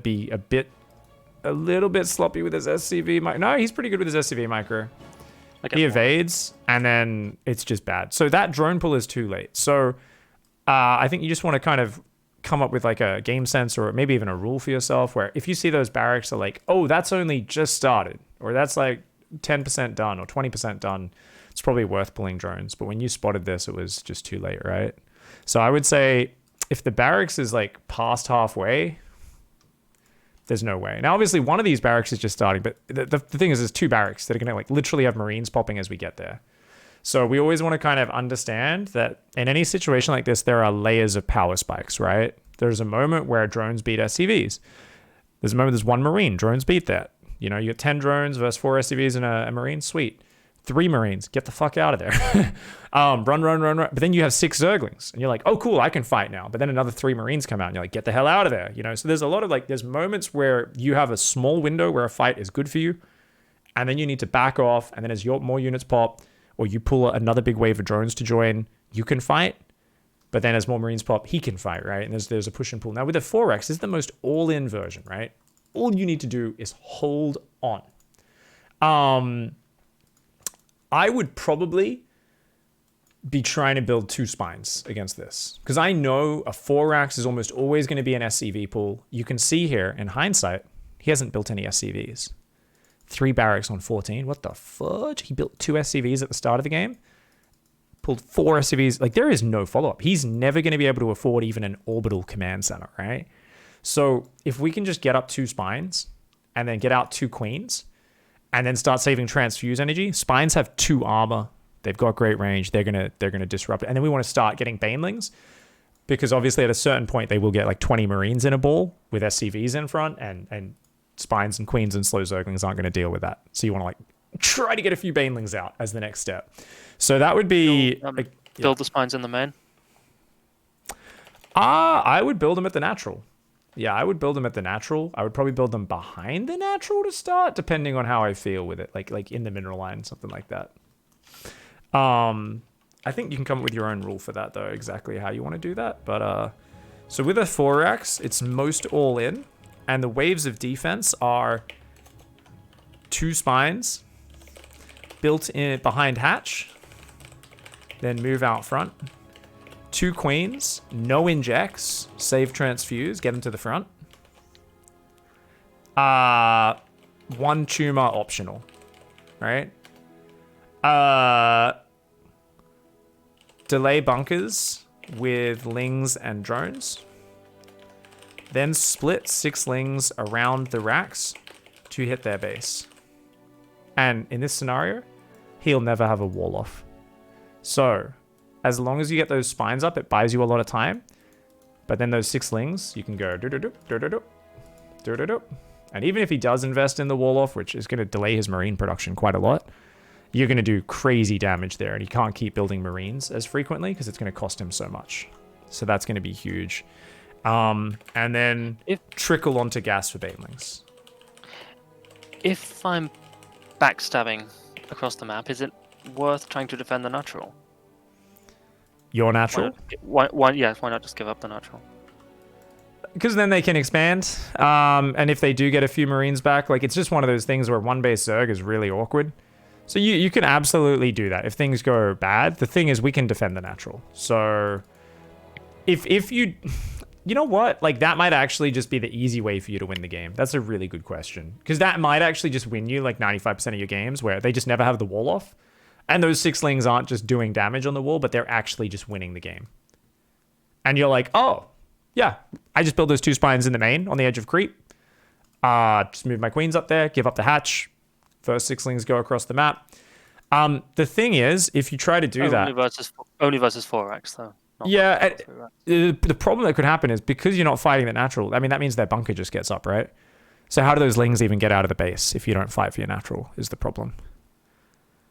be a little bit sloppy with his SCV micro. No, he's pretty good with his SCV micro. He evades, and then it's just bad. So that drone pull is too late. So I think you just want to kind of come up with like a game sense or maybe even a rule for yourself where if you see those barracks are like, oh, that's only just started, or that's like 10% done or 20% done, it's probably worth pulling drones. But when you spotted this, it was just too late, right? So I would say if the barracks is like past halfway, there's no way. Now, obviously, one of these barracks is just starting, but the thing is, there's 2 barracks that are going to like literally have Marines popping as we get there. So we always want to kind of understand that in any situation like this, there are layers of power spikes, right? There's a moment where drones beat SCVs. There's a moment there's 1 Marine, drones beat that. You know, you get 10 drones versus 4 SCVs and a Marine, sweet. 3 Marines, get the fuck out of there. Run. But then you have 6 Zerglings, and you're like, oh, cool, I can fight now. But then another 3 Marines come out, and you're like, get the hell out of there. You know, so there's a lot of like, there's moments where you have a small window where a fight is good for you, and then you need to back off, and then as more units pop, or you pull another big wave of drones to join, you can fight. But then as more Marines pop, he can fight, right? And there's a push and pull. Now with the 4X, this is the most all-in version, right? All you need to do is hold on. I would probably be trying to build 2 spines against this. Because I know a 4X is almost always going to be an SCV pool. You can see here, in hindsight, he hasn't built any SCVs. 3 barracks on 14. What the fudge? He built 2 SCVs at the start of the game. Pulled 4 SCVs. Like, there is no follow-up. He's never going to be able to afford even an orbital command center, right? So if we can just get up 2 spines and then get out 2 queens and then start saving transfuse energy, spines have 2 armor. They've got great range. They're gonna disrupt it. And then we want to start getting banelings because obviously at a certain point they will get like 20 Marines in a ball with SCVs in front and spines and queens and slow Zerglings aren't going to deal with that. So you want to like try to get a few banelings out as the next step. So that would be... build the spines in the main? I would build them at the natural. Yeah, I would build them at the natural. I would probably build them behind the natural to start, depending on how I feel with it. Like in the mineral line, something like that. I think you can come up with your own rule for that, though, exactly how you want to do that. But so with a 4X, it's most all in. And the waves of defense are 2 spines built in behind hatch, then move out front. 2 queens, no injects, save transfuse, get them to the front. 1 tumor optional, right? Delay bunkers with lings and drones. Then split 6 lings around the racks to hit their base. And in this scenario, he'll never have a wall off. So, as long as you get those spines up, it buys you a lot of time. But then those 6 lings, you can go do-do-do. And even if he does invest in the wall off, which is going to delay his Marine production quite a lot, you're going to do crazy damage there. And he can't keep building Marines as frequently because it's going to cost him so much. So that's going to be huge. And then trickle onto gas for banelings. If I'm backstabbing across the map, is it worth trying to defend the natural? Your natural? Why not just give up the natural? Because then they can expand. And if they do get a few Marines back, like it's just one of those things where 1-base Zerg is really awkward. So you can absolutely do that. If things go bad, the thing is we can defend the natural. So if you... You know what? Like, that might actually just be the easy way for you to win the game. That's a really good question. Because that might actually just win you, like, 95% of your games, where they just never have the wall off. And those 6 lings aren't just doing damage on the wall, but they're actually just winning the game. And you're like, oh, yeah, I just built those 2 spines in the main on the edge of creep. Just move my queens up there, give up the hatch. First 6 lings go across the map. The thing is, if you try to do that... Only versus 4X, though. Yeah, the problem that could happen is because you're not fighting the natural, I mean, that means their bunker just gets up, right? So how do those lings even get out of the base if you don't fight for your natural is the problem.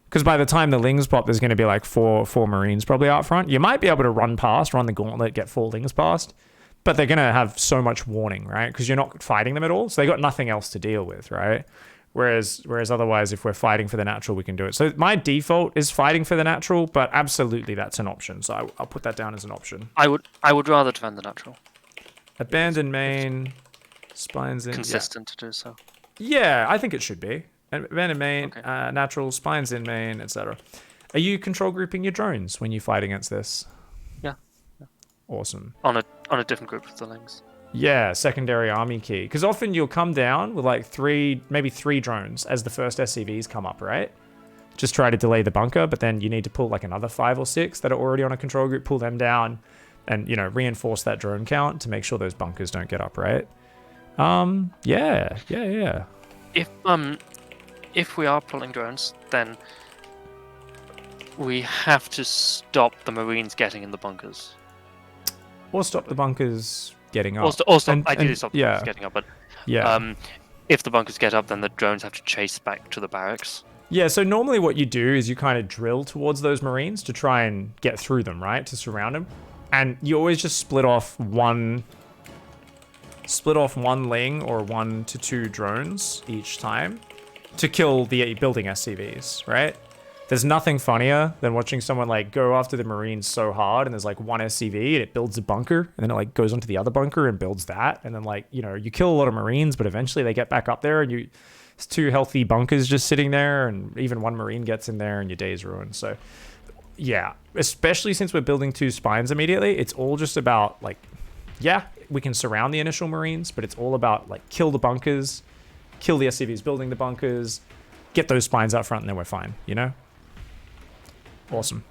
Because by the time the lings pop, there's going to be like four Marines probably out front. You might be able to run the gauntlet, get 4 lings past, but they're going to have so much warning, right? Because you're not fighting them at all, so they got nothing else to deal with, right? Whereas otherwise, if we're fighting for the natural, we can do it. So my default is fighting for the natural, but absolutely that's an option. So I'll put that down as an option. I would rather defend the natural. Abandon main, Spines in. consistent to do so? Yeah, I think it should be. Van in main, Okay. natural, spines in main, etc. Are you control grouping your drones when you fight against this? Yeah. Awesome. On a different group of the links. Yeah, secondary army key. Because often you'll come down with like maybe three drones as the first SCVs come up, right? Just try to delay the bunker, but then you need to pull like another 5 or 6 that are already on a control group, pull them down, and reinforce that drone count to make sure those bunkers don't get up, right? Yeah. If we are pulling drones, then we have to stop the Marines getting in the bunkers. Or stop the bunkers getting up. Or stop, ideally stop the bunkers getting up, but if the bunkers get up, then the drones have to chase back to the barracks. Yeah, so normally what you do is you kind of drill towards those Marines to try and get through them, right? To surround them. And you always just split off one ling or 1 to 2 drones each time to kill the building SCVs, right? There's nothing funnier than watching someone like go after the Marines so hard and there's like one SCV and it builds a bunker and then it like goes onto the other bunker and builds that. And then like, you kill a lot of Marines, but eventually they get back up there and it's 2 healthy bunkers just sitting there and even 1 Marine gets in there and your day's ruined. So yeah, especially since we're building 2 spines immediately, it's all just about like, yeah, we can surround the initial Marines, but it's all about like kill the bunkers, kill the SCVs building the bunkers, get those spines out front and then we're fine, Awesome.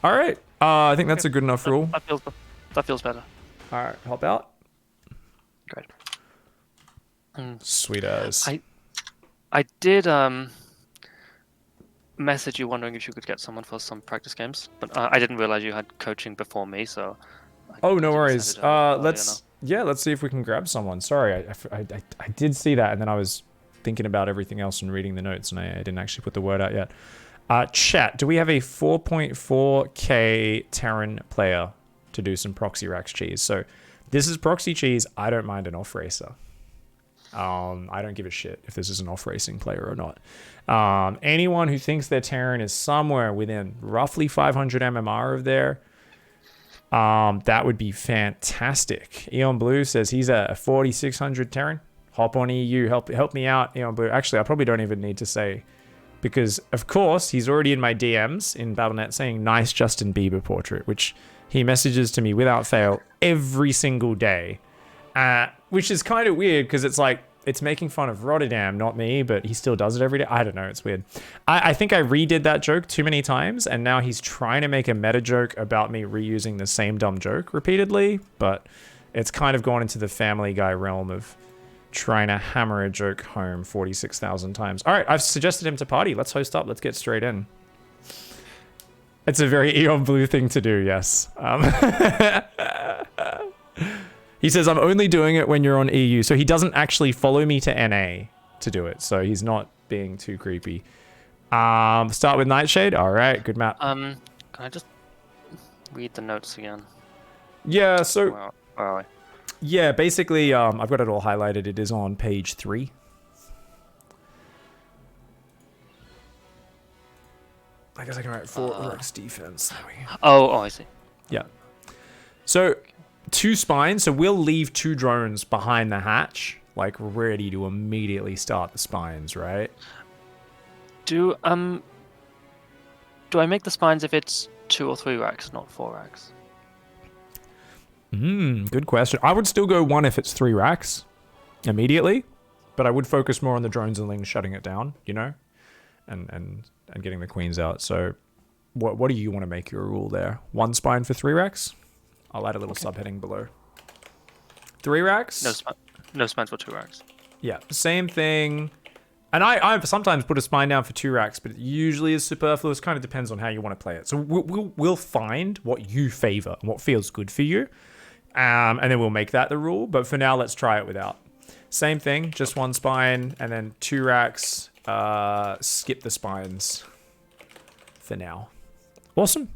All right. I think that's a good enough rule. That feels better. All right. Help out. Great. Sweet as. I did message you wondering if you could get someone for some practice games, but I didn't realize you had coaching before me, so. Oh, no worries. Let's see if we can grab someone. Sorry, I did see that, and then I was thinking about everything else and reading the notes, and I didn't actually put the word out yet. Chat, do we have a 4.4k Terran player to do some Proxy Racks cheese? So this is Proxy cheese. I don't mind an off racer. I don't give a shit if this is an off racing player or not. Anyone who thinks their Terran is somewhere within roughly 500 MMR of there, that would be fantastic. Eon Blue says he's a 4600 Terran. Hop on EU, help me out, Eon Blue. Actually, I probably don't even need to say, because of course he's already in my DMs in Battle.net saying nice Justin Bieber portrait, which he messages to me without fail every single day, which is kind of weird because it's like it's making fun of Rotterdam, not me, but he still does it every day. I don't know, it's weird. I think I redid that joke too many times, and now he's trying to make a meta joke about me reusing the same dumb joke repeatedly, but it's kind of gone into the Family Guy realm of trying to hammer a joke home 46,000 times. All right, I've suggested him to party. Let's host up. Let's get straight in. It's a very Eon Blue thing to do, yes. He says, I'm only doing it when you're on EU. So he doesn't actually follow me to NA to do it. So he's not being too creepy. Start with Nightshade. All right, good map. Can I just read the notes again? Yeah, so... Where are we? Yeah, basically, I've got it all highlighted. It is on page 3. I guess I can write 4 Orcs defense. There we go. Oh, I see. Yeah. So, 2 spines. So we'll leave 2 drones behind the hatch, like ready to immediately start the spines, right? Do I make the spines if it's 2 or 3 racks, not 4 racks? Good question. I would still go 1 if it's 3 racks immediately, but I would focus more on the drones and lings shutting it down, and getting the queens out. So what do you want to make your rule there? 1 spine for 3 racks? I'll add a little subheading below. 3 racks? No spines for 2 racks. Yeah, same thing. And I sometimes put a spine down for 2 racks, but it usually is superfluous. Kind of depends on how you want to play it. So we'll find what you favor and what feels good for you. And then we'll make that the rule. But for now, let's try it without. Same thing, just 1 spine and then 2 racks. Skip the spines for now. Awesome.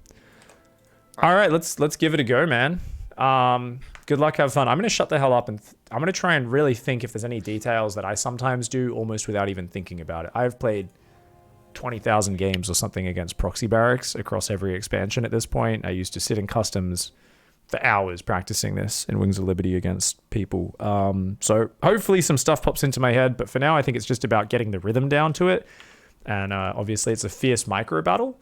All right, let's give it a go, man. Good luck, have fun. I'm going to shut the hell up and I'm going to try and really think if there's any details that I sometimes do almost without even thinking about it. I've played 20,000 games or something against Proxy Barracks across every expansion at this point. I used to sit in customs for hours practicing this in Wings of Liberty against people. So hopefully some stuff pops into my head, but for now I think it's just about getting the rhythm down to it. And obviously it's a fierce micro battle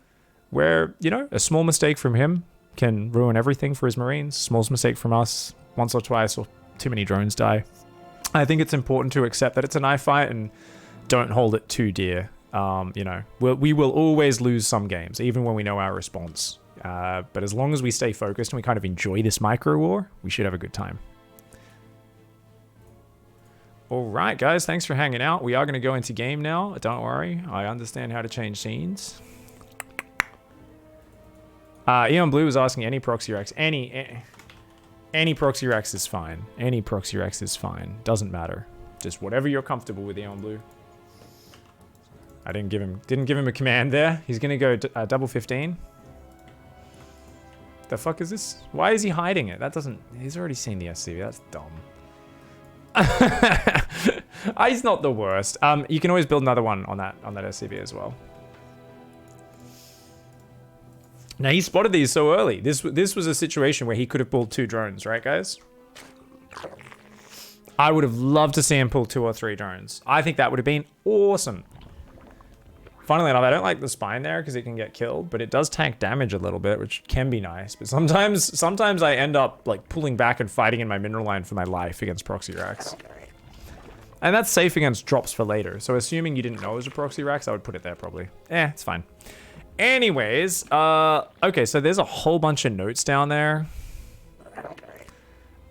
where, you know, a small mistake from him can ruin everything for his Marines. Small mistake from us once or twice, or too many drones die. I think it's important to accept that it's a knife fight and don't hold it too dear. You know, we will always lose some games, even when we know our response. But as long as we stay focused and we kind of enjoy this micro war, we should have a good time. All right, guys, thanks for hanging out. We are going to go into game now. Don't worry, I understand how to change scenes. Eon Blue was asking any proxy racks. Any proxy racks is fine. Any proxy racks is fine. Doesn't matter. Just whatever you're comfortable with, Eon Blue. I didn't give him a command there. He's going to go double 15. The fuck is this? Why is he hiding it? That doesn't... He's already seen the SCV. That's dumb. He's not the worst. You can always build another one on that SCV as well. Now, he spotted these so early. This was a situation where he could have pulled 2 drones, right, guys? I would have loved to see him pull 2 or 3 drones. I think that would have been awesome. Funnily enough, I don't like the spine there because it can get killed, but it does tank damage a little bit, which can be nice. But sometimes I end up like pulling back and fighting in my mineral line for my life against proxy racks. And that's safe against drops for later. So assuming you didn't know it was a proxy racks, I would put it there probably. It's fine. Anyways, okay, so there's a whole bunch of notes down there.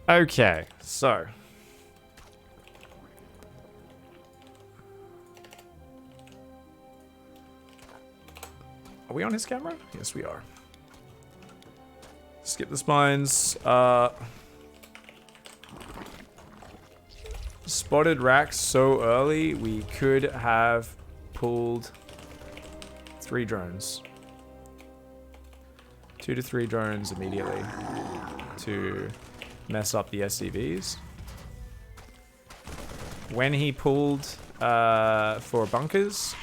Okay, so... Are we on his camera? Yes, we are. Skip the spines. Spotted racks so early, we could have pulled 3 drones. 2 to 3 drones immediately to mess up the SCVs. When he pulled for bunkers,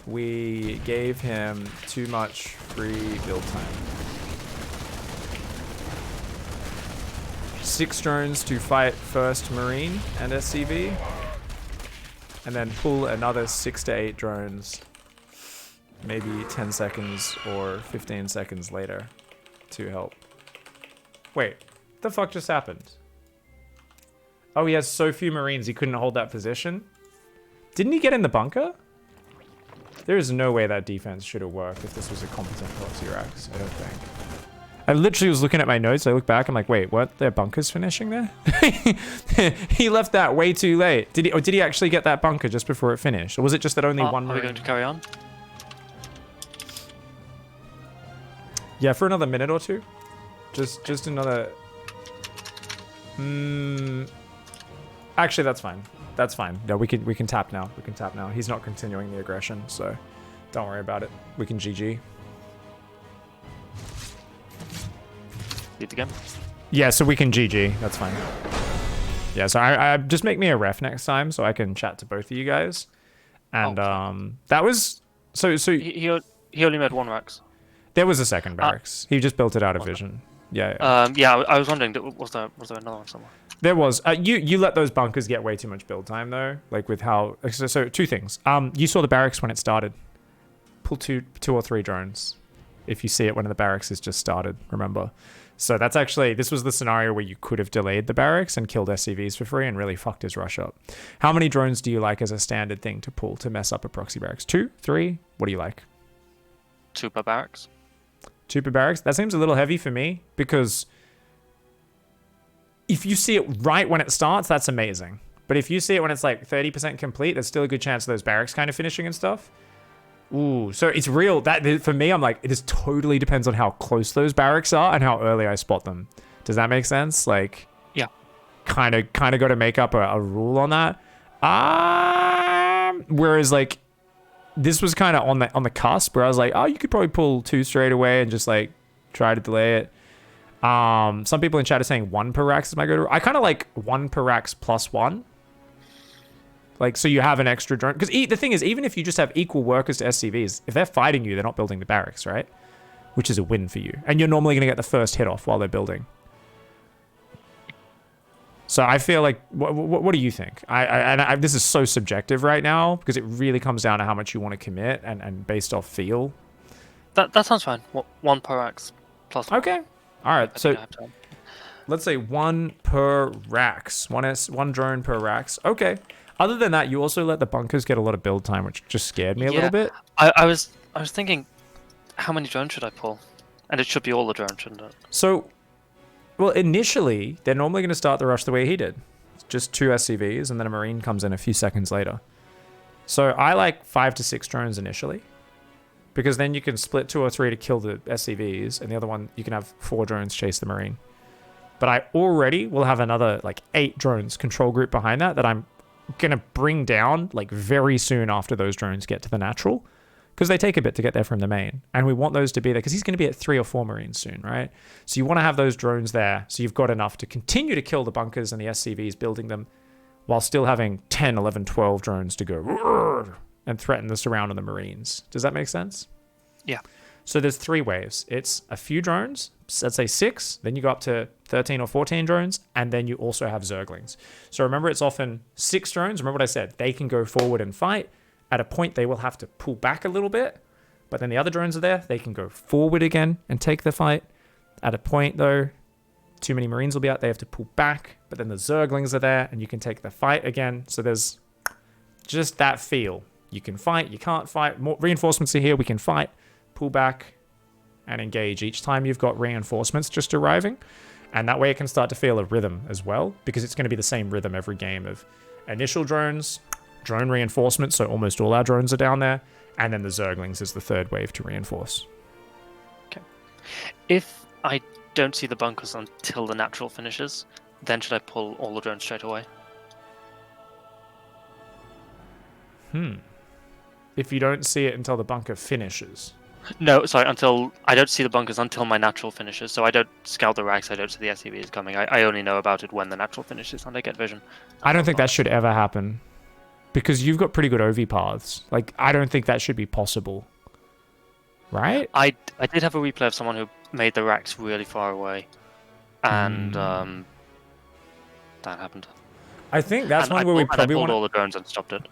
we gave him too much free build time. 6 drones to fight first Marine and SCV, and then pull another 6 to 8 drones, maybe 10 seconds or 15 seconds later to help. Wait, what the fuck just happened? Oh, he has so few Marines he couldn't hold that position? Didn't he get in the bunker? There is no way that defense should have worked if this was a competent proxy racks, I don't think. I literally was looking at my notes, I look back, I'm like, wait, what? Their bunker's finishing there? He left that way too late. Did he actually get that bunker just before it finished? Or was it just that only one Marine? Are we going to carry on? Yeah, for another minute or two. Just another... Actually, that's fine. That's fine. No, we can tap now. We can tap now. He's not continuing the aggression, so don't worry about it. We can GG. Lead the game? Yeah, so we can GG. That's fine. Yeah, so I just make me a ref next time so I can chat to both of you guys. And that was so he only made 1 racks. There was a second barracks. He just built it out of vision. Yeah. I was wondering, was there another one somewhere? There was. You let those bunkers get way too much build time though. Like with how. So 2 things. You saw the barracks when it started. Pull 2 or 3 drones. If you see it when the barracks has just started, remember. So that's actually, this was the scenario where you could have delayed the barracks and killed SCVs for free and really fucked his rush up. How many drones do you like as a standard thing to pull to mess up a proxy barracks? 2? 3? What do you like? 2 per barracks. 2 per barracks? That seems a little heavy for me because if you see it right when it starts, that's amazing. But if you see it when it's like 30% complete, there's still a good chance of those barracks kind of finishing and stuff. Ooh, so it's real. That for me, I'm like, it just totally depends on how close those barracks are and how early I spot them. Does that make sense? Like, yeah, kind of got to make up a rule on that. Whereas like, this was kind of on the cusp where I was like, oh, you could probably pull 2 straight away and just like try to delay it. Some people in chat are saying 1 per racks is my go-to. I kind of like 1 per racks plus 1. Like, so you have an extra drone. Because the thing is, even if you just have equal workers to SCVs, if they're fighting you, they're not building the barracks, right? Which is a win for you. And you're normally going to get the first hit off while they're building. So I feel like, what do you think? This is so subjective right now because it really comes down to how much you want to commit and based off feel. That sounds fine. One Barracks plus. Okay. All right. So let's say 1 per racks. One drone per racks. Okay. Other than that, you also let the bunkers get a lot of build time, which just scared me a little bit. I was thinking, how many drones should I pull? And it should be all the drones, shouldn't it? So, well, initially, they're normally going to start the rush the way he did. Just 2 SCVs, and then a Marine comes in a few seconds later. So I like 5 to 6 drones initially, because then you can split 2 or 3 to kill the SCVs, and the other one, you can have 4 drones chase the Marine. But I already will have another, like, 8 drones control group behind that I'm going to bring down, like, very soon after those drones get to the natural, because they take a bit to get there from the main, and we want those to be there because he's going to be at 3 or 4 Marines soon, right? So you want to have those drones there so you've got enough to continue to kill the bunkers and the SCVs, building them, while still having 10, 11, 12 drones to go and threaten the surround of the Marines. Does that make sense? Yeah. So there's 3 waves. It's a few drones, let's say 6, then you go up to 13 or 14 drones, and then you also have Zerglings. So remember, it's often 6 drones. Remember what I said, they can go forward and fight. At a point, they will have to pull back a little bit, but then the other drones are there. They can go forward again and take the fight. At a point, though, too many Marines will be out. They have to pull back, but then the Zerglings are there, and you can take the fight again. So there's just that feel. You can fight, you can't fight. More reinforcements are here. We can fight, pull back, and engage each time you've got reinforcements just arriving. And that way it can start to feel a rhythm as well, because it's going to be the same rhythm every game of initial drones, drone reinforcements, so almost all our drones are down there, and then the Zerglings is the 3rd wave to reinforce. Okay. If I don't see the bunkers until the natural finishes, then should I pull all the drones straight away? If you don't see it until the bunker finishes. No, sorry, until I don't see the bunkers until my natural finishes. So I don't scout the racks, I don't see the SCVs coming. I only know about it when the natural finishes and I get vision. I don't think that should ever happen, because you've got pretty good OV paths. Like, I don't think that should be possible. Right? I did have a replay of someone who made the racks really far away, and that happened. I think that's one where we probably want all the drones and stopped it.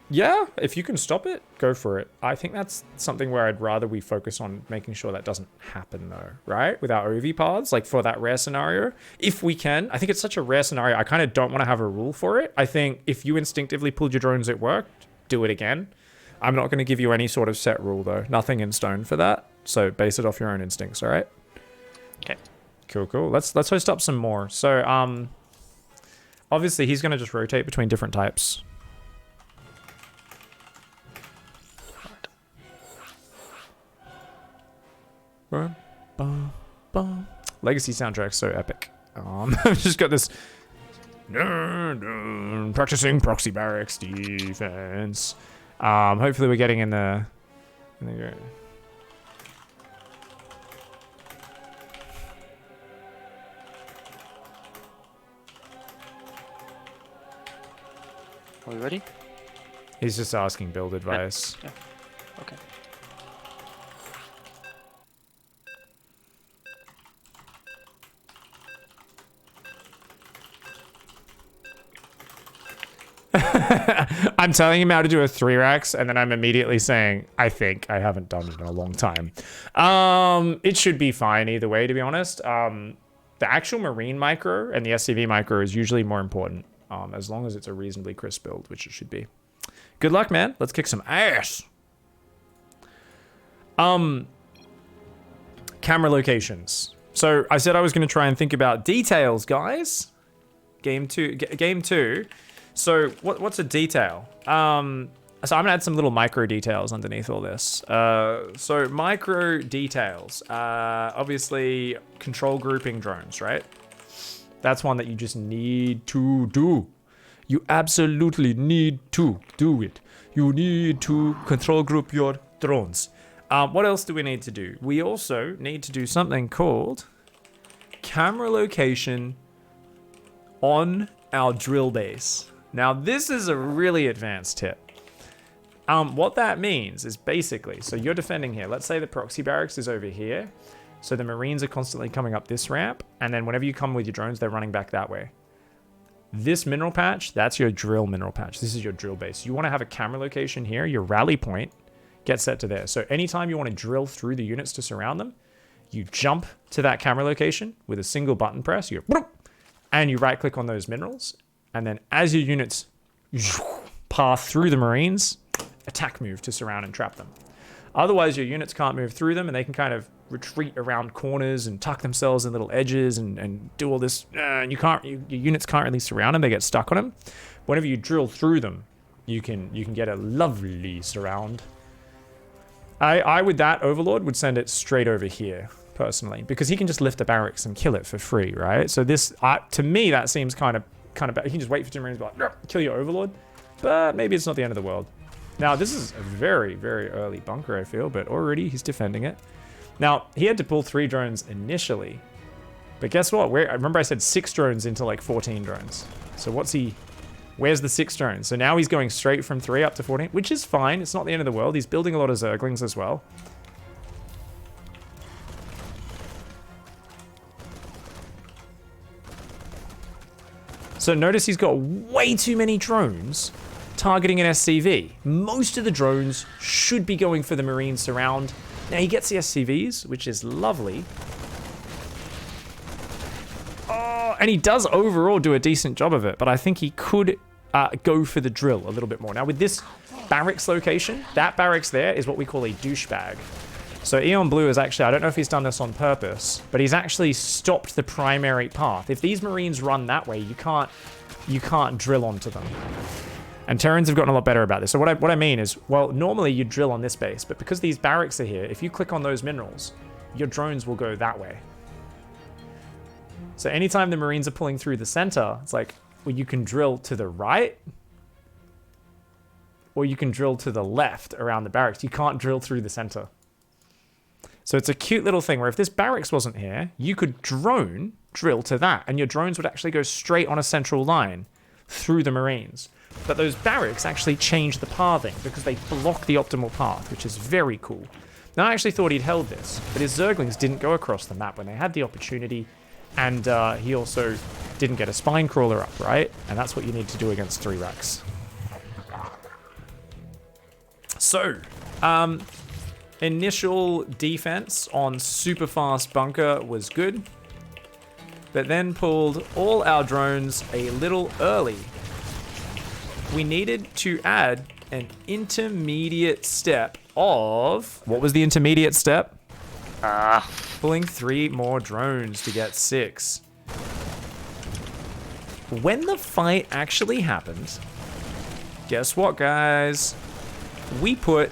Yeah, if you can stop it, go for it. I think that's something where I'd rather we focus on making sure that doesn't happen, though, right? With our OV paths, like for that rare scenario, if we can. I think it's such a rare scenario, I kind of don't want to have a rule for it. I think if you instinctively pulled your drones, it worked, do it again. I'm not going to give you any sort of set rule, though. Nothing in stone for that. So base it off your own instincts, all right? Okay. Cool. Let's host up some more. So, obviously, he's going to just rotate between different types. Legacy soundtrack, so epic. I've just got this practicing proxy barracks defense. Hopefully we're getting in the Are we ready? He's just asking build advice. Yeah. Okay. I'm telling him how to do a 3 racks, and then I'm immediately saying, I think I haven't done it in a long time. It should be fine either way, to be honest. The actual Marine micro and the SCV micro is usually more important, as long as it's a reasonably crisp build, which it should be. Good luck, man. Let's kick some ass. Camera locations. So I said I was going to try and think about details, guys. Game two. So what's a detail? So I'm gonna add some little micro details underneath all this. So micro details, obviously control grouping drones, right? That's one that you just need to do. You absolutely need to do it. You need to control group your drones. What else do we need to do? We also need to do something called camera location on our drill base. Now, this is a really advanced tip. What that means is basically, so you're defending here. Let's say the proxy barracks is over here. So the Marines are constantly coming up this ramp. And then whenever you come with your drones, they're running back that way. This mineral patch, that's your drill mineral patch. This is your drill base. You want to have a camera location here. Your rally point gets set to there. So anytime you want to drill through the units to surround them, you jump to that camera location with a single button press. You go, and you right click on those minerals. And then as your units pass through the Marines, attack move to surround and trap them. Otherwise, your units can't move through them, and they can kind of retreat around corners and tuck themselves in little edges and do all this. And your units can't really surround them; they get stuck on them. Whenever you drill through them, you can get a lovely surround. I with that Overlord would send it straight over here personally, because he can just lift the barracks and kill it for free, right? So this, to me, that seems kind of bad. You can just wait for 2 Marines, like, kill your Overlord, but maybe it's not the end of the world. Now, this is a very, very early bunker, I feel, but already he's defending it. Now, he had to pull 3 drones initially, but guess what? I remember I said 6 drones into like 14 drones. So where's the 6 drones? So now he's going straight from 3 up to 14, which is fine. It's not the end of the world. He's building a lot of Zerglings as well. So notice he's got way too many drones targeting an SCV. Most of the drones should be going for the Marine surround. Now he gets the SCVs, which is lovely. Oh, and he does overall do a decent job of it, but I think he could go for the drill a little bit more. Now with this barracks location, that barracks there is what we call a douchebag. So Eon Blue is actually, I don't know if he's done this on purpose, but he's actually stopped the primary path. If these Marines run that way, you can't drill onto them. And Terrans have gotten a lot better about this. So what I mean is, well, normally you drill on this base, but because these barracks are here, if you click on those minerals, your drones will go that way. So anytime the Marines are pulling through the center, it's like, well, you can drill to the right, or you can drill to the left around the barracks. You can't drill through the center. So it's a cute little thing where if this barracks wasn't here, you could drone drill to that, and your drones would actually go straight on a central line through the Marines. But those barracks actually change the pathing because they block the optimal path, which is very cool. Now, I actually thought he'd held this, but his Zerglings didn't go across the map when they had the opportunity, and he also didn't get a spine crawler up, right? And that's what you need to do against 3 racks. So, initial defense on super fast bunker was good, but then pulled all our drones a little early. We needed to add an intermediate step of... What was the intermediate step? Pulling 3 more drones to get 6. When the fight actually happened, guess what, guys? We put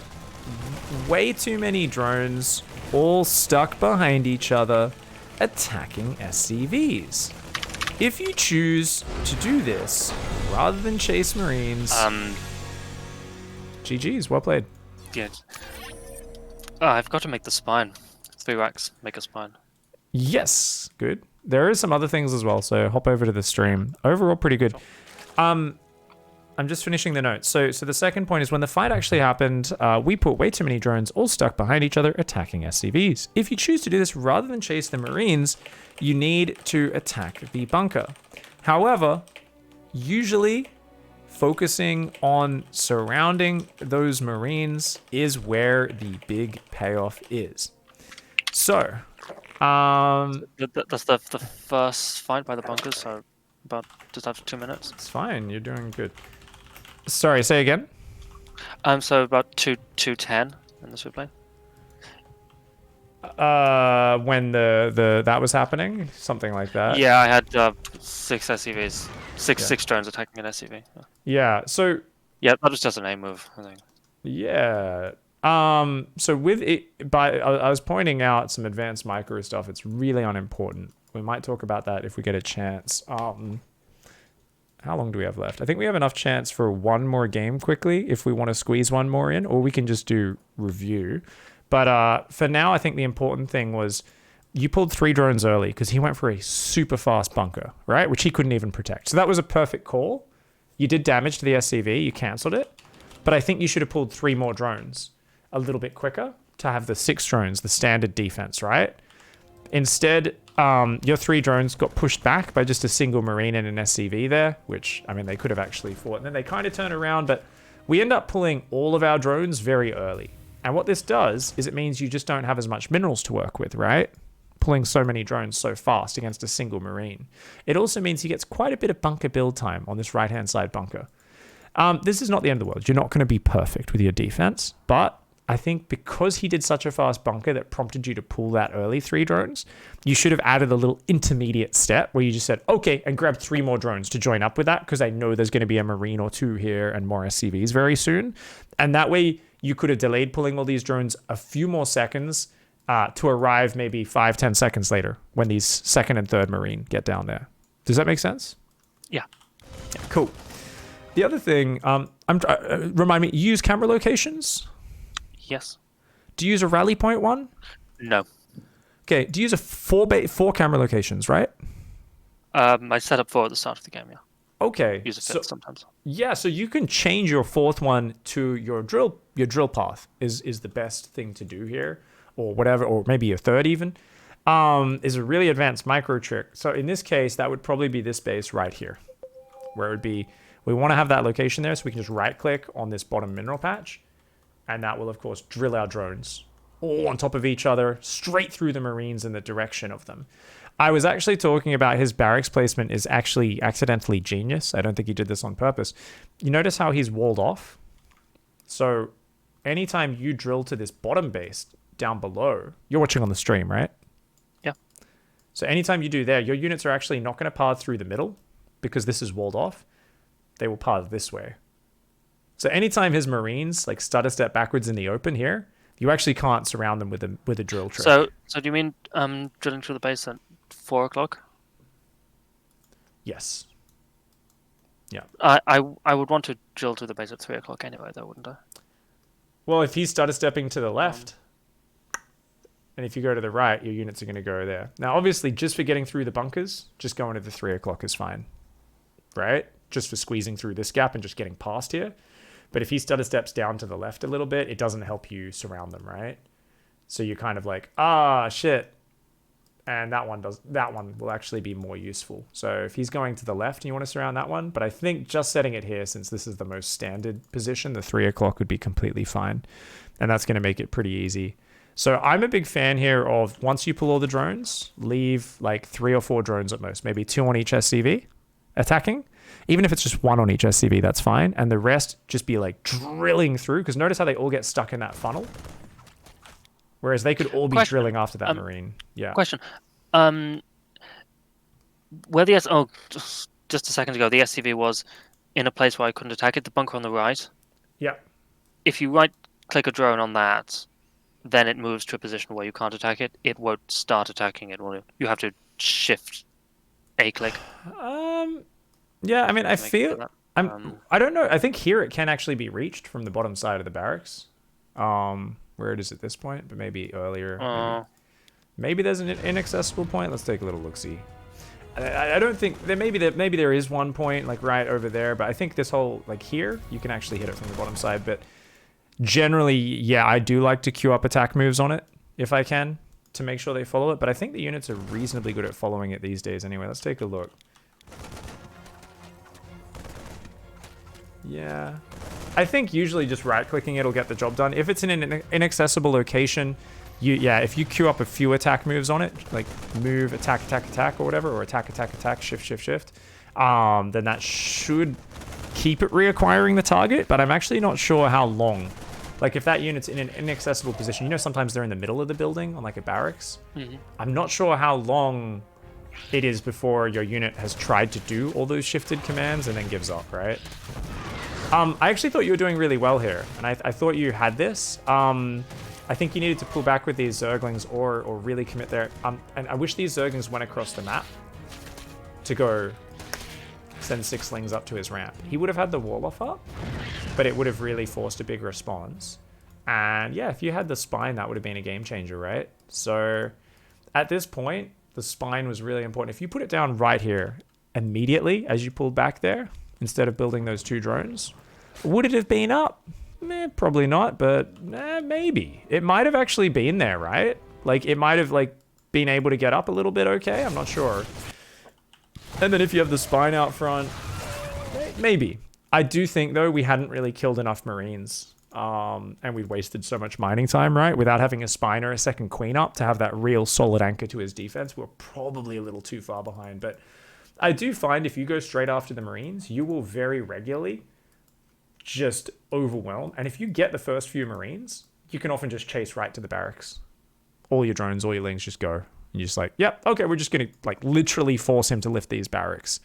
way too many drones all stuck behind each other attacking SCVs. If you choose to do this rather than chase Marines, GG's, well played. Yeah. Oh, I've got to make the spine. 3 racks make a spine. Yes, good. There is some other things as well, so hop over to the stream. Overall, pretty good. I'm just finishing the notes. So the second point is when the fight actually happened, we put way too many drones all stuck behind each other attacking SCVs. If you choose to do this rather than chase the Marines, you need to attack the bunker. However, usually focusing on surrounding those Marines is where the big payoff is. So, that's the first fight by the bunkers, so about just after 2 minutes. It's fine, you're doing good. Sorry, say again? So about 2:10 in the sweep lane. When that was happening? Something like that? Yeah, I had 6 SCVs. Six drones attacking an SCV. Yeah, so... Yeah, that was just an A move, I think. Yeah. So with it, I was pointing out some advanced micro stuff. It's really unimportant. We might talk about that if we get a chance. How long do we have left? I think we have enough chance for one more game quickly if we want to squeeze one more in, or we can just do review. But for now, I think the important thing was you pulled 3 drones early because he went for a super fast bunker, right? Which he couldn't even protect. So that was a perfect call. You did damage to the SCV, you canceled it. But I think you should have pulled 3 more drones a little bit quicker to have the 6 drones, the standard defense, right? Instead, your 3 drones got pushed back by just a single Marine and an SCV there, which, I mean, they could have actually fought. And then they kind of turn around, but we end up pulling all of our drones very early. And what this does is it means you just don't have as much minerals to work with, right? Pulling so many drones so fast against a single Marine. It also means he gets quite a bit of bunker build time on this right-hand side bunker. This is not the end of the world. You're not going to be perfect with your defense, but I think because he did such a fast bunker that prompted you to pull that early 3 drones, you should have added a little intermediate step where you just said, okay, and grabbed 3 more drones to join up with that, because I know there's going to be a Marine or 2 here and more SCVs very soon. And that way you could have delayed pulling all these drones a few more seconds to arrive maybe 5-10 seconds later when these 2nd and 3rd Marine get down there. Does that make sense? Yeah. Cool. The other thing, remind me, you use camera locations? Yes. Do you use a rally point one? No. Okay. Do you use a 4 camera locations, right? I set up 4 at the start of the game, yeah. Okay. Use a 5th sometimes. Yeah, so you can change your 4th one to your drill path is the best thing to do here, or whatever, or maybe your 3rd even. Is a really advanced micro trick. So in this case, that would probably be this base right here, where it would be, we want to have that location there, so we can just right click on this bottom mineral patch. And that will, of course, drill our drones all on top of each other, straight through the Marines in the direction of them. I was actually talking about his barracks placement is actually accidentally genius. I don't think he did this on purpose. You notice how he's walled off? So anytime you drill to this bottom base down below, you're watching on the stream, right? Yeah. So anytime you do there, your units are actually not going to path through the middle because this is walled off. They will path this way. So anytime his Marines like stutter step backwards in the open here, you actually can't surround them with a drill trick. So do you mean drilling through the base at 4 o'clock? Yes. Yeah. I would want to drill through the base at 3 o'clock anyway, though, wouldn't I? Well, if he's stutter stepping to the left, and if you go to the right, your units are going to go there. Now, obviously, just for getting through the bunkers, just going to the 3 o'clock is fine, right? Just for squeezing through this gap and just getting past here. But if he stutter steps down to the left a little bit, it doesn't help you surround them, right? So you're kind of like, shit. And that one will actually be more useful. So if he's going to the left and you want to surround that one, but I think just setting it here, since this is the most standard position, the 3 o'clock would be completely fine. And that's going to make it pretty easy. So I'm a big fan here of, once you pull all the drones, leave like 3 or 4 drones at most, maybe 2 on each SCV attacking. Even if it's just 1 on each SCV, that's fine. And the rest just be like drilling through, because notice how they all get stuck in that funnel. Whereas they could all be drilling after that Marine. Yeah. Question. Where the just a second ago, the SCV was in a place where I couldn't attack it, the bunker on the right. Yeah. If you right-click a drone on that, then it moves to a position where you can't attack it. It won't start attacking it. You have to shift a click. Yeah, I mean, I feel... I don't know. I think here it can actually be reached from the bottom side of the barracks. Where it is at this point, but maybe earlier. Maybe there's an inaccessible point. Let's take a little look-see. I don't think... Maybe there is one point, like, right over there, but I think this whole... Like, here, you can actually hit it from the bottom side, but... Generally, yeah, I do like to queue up attack moves on it, if I can, to make sure they follow it, but I think the units are reasonably good at following it these days anyway. Let's take a look. Yeah. I think usually just right-clicking it'll get the job done. If it's in an inaccessible location, if you queue up a few attack moves on it, like move, attack, attack, attack, or whatever, or attack, attack, attack, shift, shift, shift, then that should keep it reacquiring the target, but I'm actually not sure how long. Like, if that unit's in an inaccessible position, you know, sometimes they're in the middle of the building on, like, a barracks. Mm-hmm. I'm not sure how long it is before your unit has tried to do all those shifted commands and then gives up, right? I actually thought you were doing really well here, and I thought you had this. I think you needed to pull back with these Zerglings or really commit there. And I wish these Zerglings went across the map to go send 6 slings up to his ramp. He would have had the wall off up, but it would have really forced a big response. And yeah, if you had the spine, that would have been a game changer, right? So at this point, the spine was really important. If you put it down right here immediately as you pulled back there, instead of building those 2 drones, would it have been up? Probably not, but maybe. It might have actually been there, right? Like, it might have, like, been able to get up a little bit okay. I'm not sure. And then if you have the spine out front, maybe. I do think, though, we hadn't really killed enough Marines. And we'd wasted so much mining time, right? Without having a spine or a second queen up to have that real solid anchor to his defense, we're probably a little too far behind. But I do find if you go straight after the Marines, you will very regularly just overwhelm. And if you get the first few Marines, you can often just chase right to the barracks. All your drones, all your lings just go. And you're just like, yep, okay, we're just going to like literally force him to lift these barracks.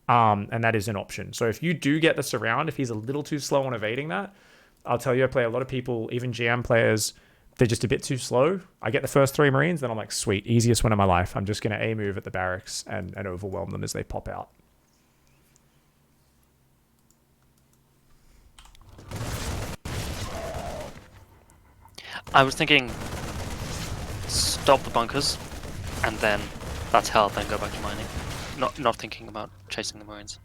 And that is an option. So if you do get the surround, if he's a little too slow on evading that, I'll tell you, I play a lot of people, even GM players, they're just a bit too slow. I get the first 3 Marines, then I'm like, sweet, easiest win of my life. I'm just going to A-move at the barracks and overwhelm them as they pop out. I was thinking stop the bunkers, and then that's hell, then go back to mining. Not thinking about chasing the Marines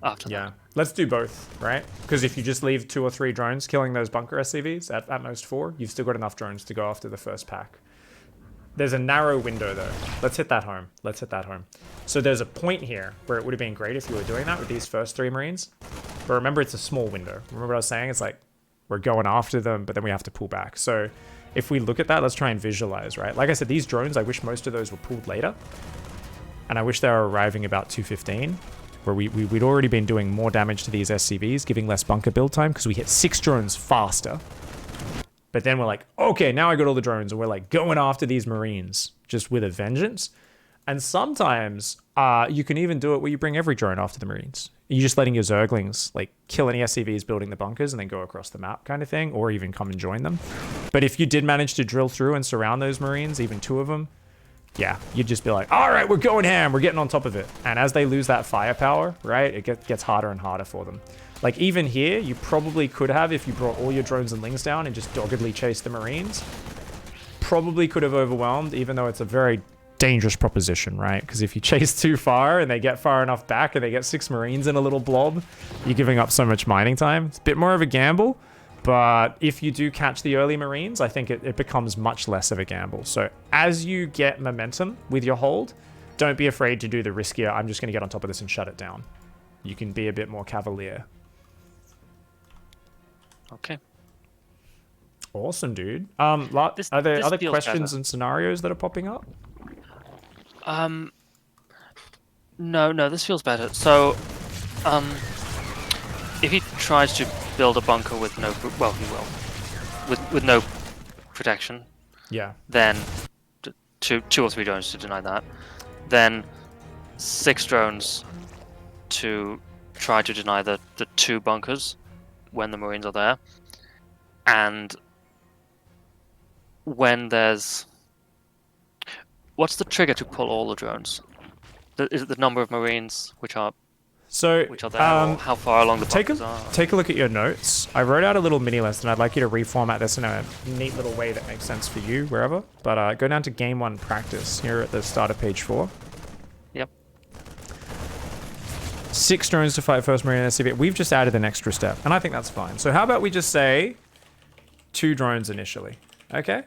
after that. Yeah, let's do both, right? Because if you just leave 2 or 3 drones killing those bunker SCVs, at most 4, you've still got enough drones to go after the first pack. There's a narrow window, though. Let's hit that home. Let's hit that home. So there's a point here where it would have been great if you were doing that with these first 3 Marines. But remember, it's a small window. Remember what I was saying? It's like, we're going after them, but then we have to pull back. So if we look at that, let's try and visualize, right? Like I said, these drones, I wish most of those were pulled later. And I wish they were arriving about 2:15. Where we'd already been doing more damage to these SCVs, giving less bunker build time, because we hit 6 drones faster. But then we're like, okay, now I got all the drones, and we're like going after these Marines, just with a vengeance. And sometimes you can even do it where you bring every drone after the Marines. You're just letting your Zerglings like kill any SCVs building the bunkers and then go across the map kind of thing, or even come and join them. But if you did manage to drill through and surround those Marines, even 2 of them, yeah, you'd just be like, all right, we're going ham. We're getting on top of it. And as they lose that firepower, right, it gets harder and harder for them. Like even here, you probably could have, if you brought all your drones and lings down and just doggedly chased the Marines, probably could have overwhelmed, even though it's a very dangerous proposition, right? Because if you chase too far and they get far enough back and they get 6 Marines in a little blob, you're giving up so much mining time. It's a bit more of a gamble. But if you do catch the early Marines, I think it becomes much less of a gamble. So as you get momentum with your hold, don't be afraid to do the riskier, I'm just going to get on top of this and shut it down. You can be a bit more cavalier. Okay. Awesome, dude. Are there other questions and scenarios that are popping up? No, this feels better. So, if he tries to build a bunker with no, well, he will, with no protection. Yeah. Then two or three drones to deny that. Then 6 drones to try to deny the 2 bunkers when the Marines are there. And when there's... What's the trigger to pull all the drones? Is it the number of Marines which are there, or how far along the bunkers are? Take a look at your notes. I wrote out a little mini list, and I'd like you to reformat this in a neat little way that makes sense for you, wherever. But go down to Game 1 Practice, here at the start of page 4. Yep. 6 drones to fight first Marine SCV. We've just added an extra step, and I think that's fine. So how about we just say 2 drones initially, okay?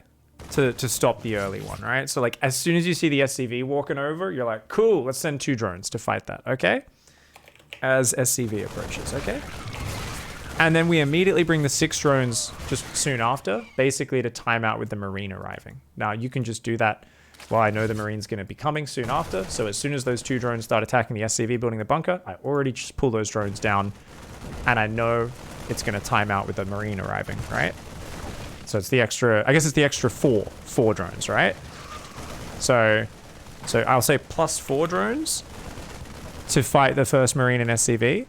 To stop the early one, right? So like as soon as you see the SCV walking over, you're like, cool, let's send 2 drones to fight that, okay? As SCV approaches, okay? And then we immediately bring the 6 drones just soon after, basically to time out with the Marine arriving. Now you can just do that while I know the Marine's going to be coming soon after. So as soon as those 2 drones start attacking the SCV building the bunker, I already just pull those drones down, and I know it's going to time out with the Marine arriving, right? So it's the extra, I guess it's the extra 4 drones, right? So I'll say plus 4 drones to fight the first Marine and SCV,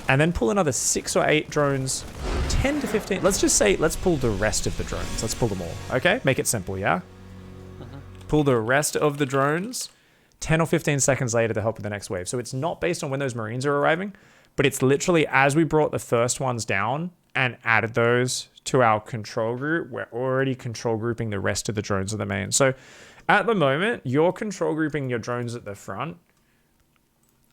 and then pull another 6 or 8 drones, 10 to 15. Let's just say, let's pull the rest of the drones. Let's pull them all, okay? Make it simple, yeah? Pull the rest of the drones 10 or 15 seconds later to help with the next wave. So it's not based on when those Marines are arriving, but it's literally as we brought the first ones down and added those to our control group, we're already control grouping the rest of the drones of the main. So at the moment, you're control grouping your drones at the front.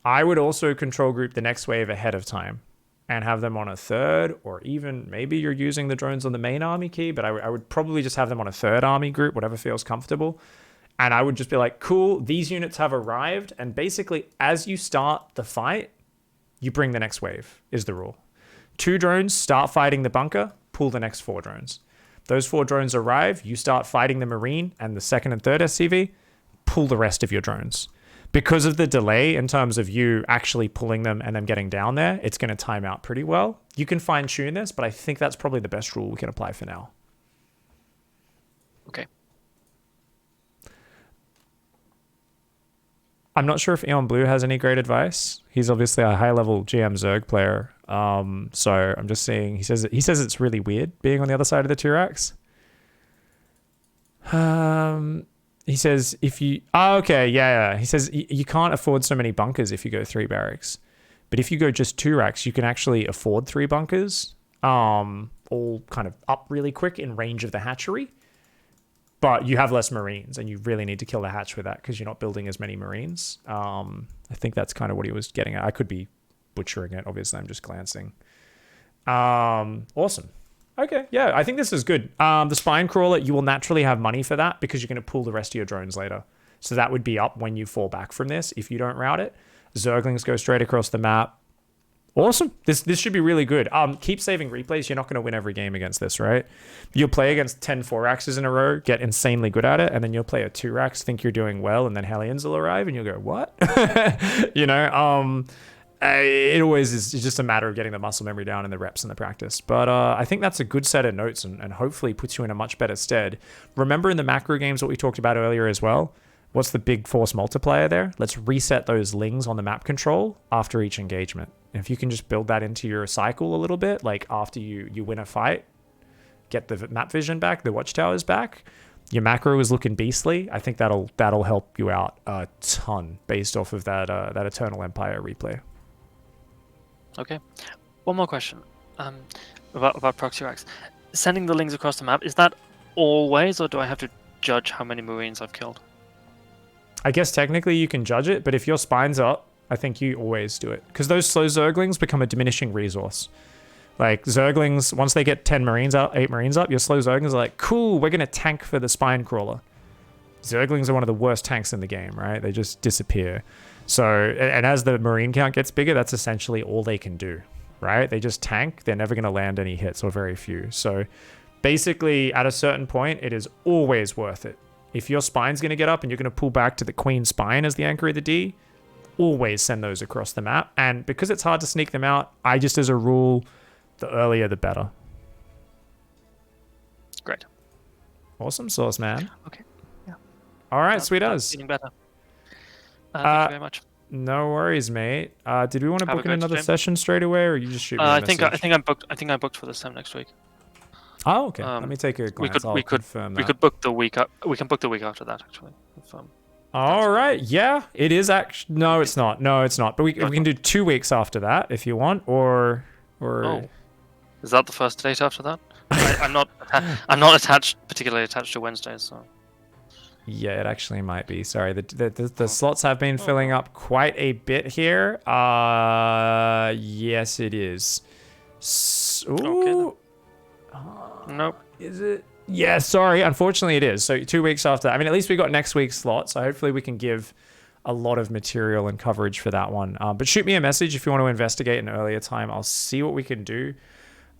I would also control group the next wave ahead of time and have them on a 3rd, or even maybe you're using the drones on the main army key, but I would probably just have them on a 3rd army group, whatever feels comfortable. And I would just be like, cool, these units have arrived. And basically, as you start the fight, you bring the next wave, is the rule. 2 drones start fighting the bunker, pull the next 4 drones. Those 4 drones arrive, you start fighting the Marine and the 2nd and 3rd SCV, pull the rest of your drones. Because of the delay in terms of you actually pulling them and them getting down there, it's going to time out pretty well. You can fine tune this, but I think that's probably the best rule we can apply for now. Okay. I'm not sure if Eon Blue has any great advice. He's obviously a high-level GM Zerg player. So I'm just seeing, he says it's really weird being on the other side of the 2 racks. He says if you... Oh, okay, yeah. He says you can't afford so many bunkers if you go 3 barracks. But if you go just 2 racks, you can actually afford 3 bunkers. All kind of up really quick in range of the hatchery. But you have less Marines, and you really need to kill the hatch with that because you're not building as many Marines. I think that's kind of what he was getting at. I could be butchering it. Obviously, I'm just glancing. Awesome. Okay, yeah, I think this is good. The Spine Crawler, you will naturally have money for that because you're going to pull the rest of your drones later. So that would be up when you fall back from this if you don't route it. Zerglings go straight across the map. Awesome. This should be really good. Keep saving replays. You're not going to win every game against this, right? You'll play against 10 4-axes in a row, get insanely good at it, and then you'll play a 2-ax, think you're doing well, and then Hellions will arrive, and you'll go, what? It always is just a matter of getting the muscle memory down and the reps and the practice. But I think that's a good set of notes and hopefully puts you in a much better stead. Remember in the macro games what we talked about earlier as well? What's the big force multiplier there? Let's reset those lings on the map control after each engagement. And if you can just build that into your cycle a little bit, like after you win a fight, get the map vision back, the watchtowers back, your macro is looking beastly. I think that'll help you out a ton based off of that Eternal Empire replay. Okay. One more question about proxy racks. Sending the lings across the map, is that always, or do I have to judge how many Marines I've killed? I guess technically you can judge it, but if your spine's up, I think you always do it. Because those slow Zerglings become a diminishing resource. Like, Zerglings, once they get 10 Marines up, 8 Marines up, your slow Zerglings are like, cool, we're going to tank for the Spine Crawler. Zerglings are one of the worst tanks in the game, right? They just disappear. So, and as the Marine count gets bigger, that's essentially all they can do, right? They just tank. They're never going to land any hits, or very few. So, basically, at a certain point, it is always worth it. If your spine's going to get up and you're going to pull back to the Queen Spine as the anchor of the D, always send those across the map. And because it's hard to sneak them out, I just, as a rule, the earlier the better. Great. Awesome sauce, man. Okay. Yeah. All right, sweet as. Feeling better. Thank you very much. No worries, mate. Did we want to book in another stream session straight away, or you just shoot me a message? I think I'm booked for this time next week. Oh, okay. Let me take a glance. I'll confirm that. We could book the week up. We can book the week after that, actually. All right. Yeah, it is actually. No, it's not. No, it's not. But we can do 2 weeks after that if you want, or. Oh. Is that the first date after that? I'm not particularly attached to Wednesdays, so. Yeah, it actually might be. Sorry, the slots have been filling up quite a bit here. Yes, it is. Ooh. Okay, nope. Is it? Yeah, sorry. Unfortunately, it is. So 2 weeks after. I mean, at least we got next week's slot. So hopefully we can give a lot of material and coverage for that one. But shoot me a message if you want to investigate an earlier time. I'll see what we can do.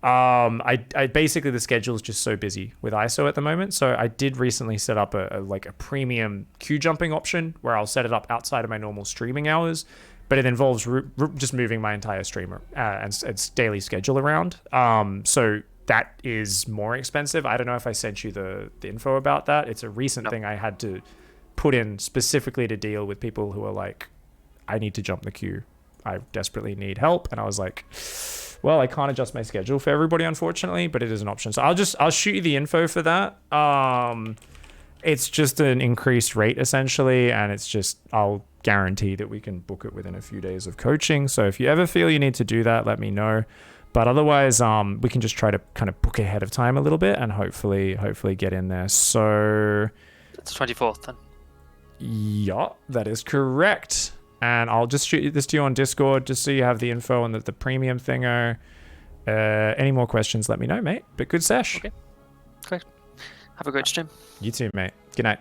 I basically, the schedule is just so busy with ISO at the moment. So I did recently set up a premium queue jumping option where I'll set it up outside of my normal streaming hours. But it involves just moving my entire streamer and daily schedule around. So that is more expensive. I don't know if I sent you the info about that. It's a recent thing I had to put in specifically to deal with people who are like, I need to jump the queue. I desperately need help. And I was like, well, I can't adjust my schedule for everybody, unfortunately, but it is an option. So I'll shoot you the info for that. It's just an increased rate essentially. And it's just, I'll guarantee that we can book it within a few days of coaching. So if you ever feel you need to do that, let me know. But otherwise, we can just try to kind of book ahead of time a little bit and hopefully get in there. So it's 24th then. Yeah, that is correct. And I'll just shoot this to you on Discord just so you have the info on the premium thinger. Any more questions, let me know, mate. But good sesh. Okay, great. Have a great stream. You too, mate. Good night.